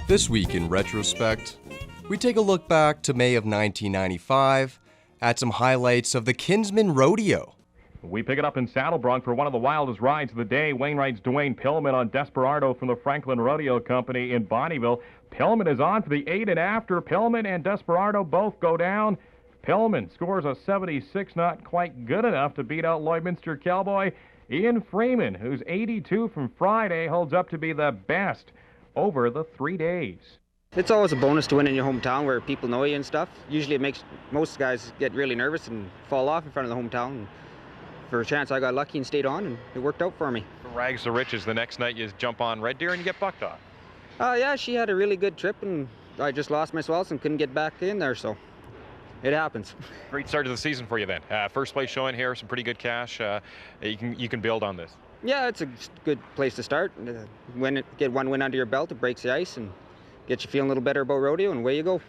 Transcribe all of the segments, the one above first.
This week in Retrospect, we take a look back to May of 1995 at some highlights of the Kinsman Rodeo. We pick it up in Saddlebronc for one of the wildest rides of the day. Wainwright's Dwayne Pillman on Desperado from the Franklin Rodeo Company in Bonnyville. Pillman is on for the 8 and after. Pillman and Desperado both go down. Pillman scores a 76, not quite good enough to beat out Lloydminster Cowboy. Ian Freeman, who's 82 from Friday, holds up to be the best over the 3 days. It's always a bonus to win in your hometown where people know you and stuff. Usually it makes most guys get really nervous and fall off in front of the hometown. And for a chance, I got lucky and stayed on, and it worked out for me. From rags to riches, the next night you jump on Red Deer and you get bucked off. Yeah, she had a really good trip, and I just lost my swells and couldn't get back in there, so it happens. Great start to the season for you then. First place showing here, some pretty good cash. You can build on this. Yeah, it's a good place to start. Get one win under your belt, it breaks the ice and gets you feeling a little better about rodeo, and away you go.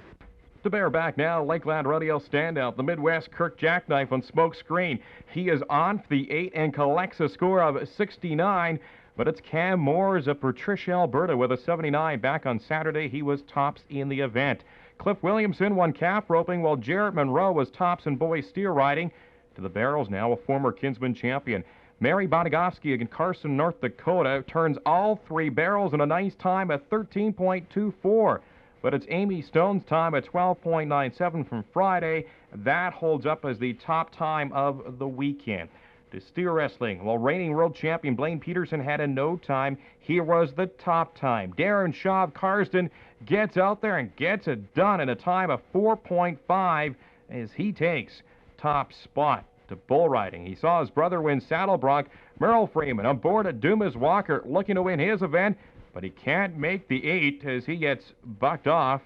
To bear back now, Lakeland Rodeo standout, the Midwest Kirk Jackknife on Smoke Screen. He is on for the 8 and collects a score of 69, but it's Cam Moores of Patricia, Alberta with a 79. Back on Saturday, he was tops in the event. Cliff Williamson won calf roping, while Jarrett Monroe was tops in boys steer riding. To the barrels now, a former Kinsman champion. Mary Bonagowski against Carson, North Dakota, turns all 3 barrels in a nice time at 13.24. But it's Amy Stone's time at 12.97 from Friday. That holds up as the top time of the weekend. To steer wrestling, while reigning world champion Blaine Peterson had a no time, here was the top time. Darren Shaw of Carsden gets out there and gets it done in a time of 4.5 as he takes top spot. To bull riding, he saw his brother win Saddlebronc. Merle Freeman on board at Dumas Walker looking to win his event, but he can't make the 8 as he gets bucked off.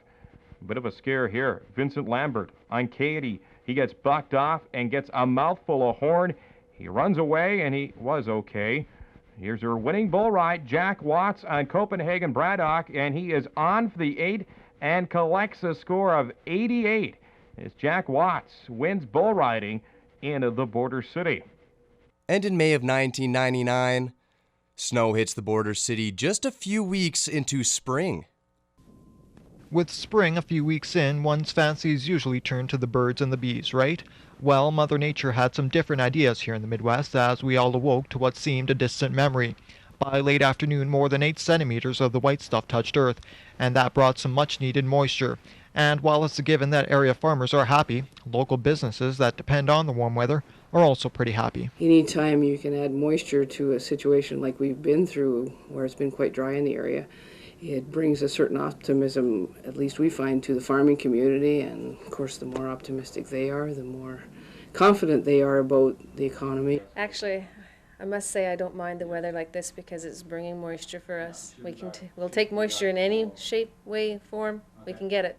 A bit of a scare here. Vincent Lambert on Katie. He gets bucked off and gets a mouthful of horn. He runs away, and he was okay. Here's her winning bull ride, Jack Watts on Copenhagen Braddock, and he is on for the 8 and collects a score of 88 as Jack Watts wins bull riding in the Border City. And in May of 1999, snow hits the Border City just a few weeks into spring. With spring a few weeks in, one's fancies usually turn to the birds and the bees, right? Well, Mother Nature had some different ideas here in the Midwest as we all awoke to what seemed a distant memory. By late afternoon, more than 8 centimeters of the white stuff touched Earth, and that brought some much-needed moisture. And while it's a given that area farmers are happy, local businesses that depend on the warm weather are also pretty happy. Anytime you can add moisture to a situation like we've been through, where it's been quite dry in the area, it brings a certain optimism, at least we find, to the farming community. And of course, the more optimistic they are, the more confident they are about the economy. Actually, I must say I don't mind the weather like this because it's bringing moisture for us. We'll take moisture in any shape, way, form. We can get it.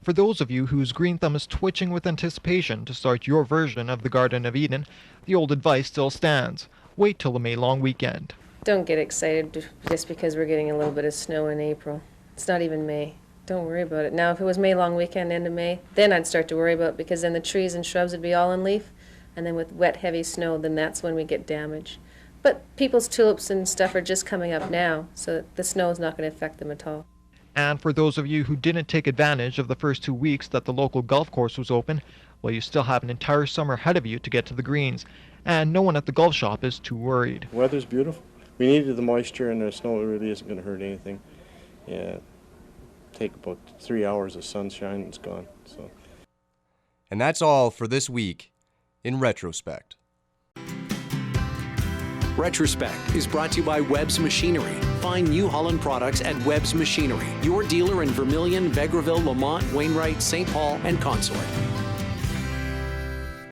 For those of you whose green thumb is twitching with anticipation to start your version of the Garden of Eden, the old advice still stands. Wait till the May long weekend. Don't get excited just because we're getting a little bit of snow in April. It's not even May. Don't worry about it. Now, if it was May long weekend, end of May, then I'd start to worry about it because then the trees and shrubs would be all in leaf. And then with wet, heavy snow, then that's when we get damage. But people's tulips and stuff are just coming up now, so the snow is not going to affect them at all. And for those of you who didn't take advantage of the first 2 weeks that the local golf course was open, well, you still have an entire summer ahead of you to get to the greens. And no one at the golf shop is too worried. The weather's beautiful. We needed the moisture, and the snow really isn't going to hurt anything. Yeah, take about 3 hours of sunshine and it's gone. So. And that's all for this week in Retrospect. Retrospect is brought to you by Webb's Machinery. Find New Holland products at Webb's Machinery, your dealer in Vermilion, Vegreville, Lamont, Wainwright, St. Paul, and Consort.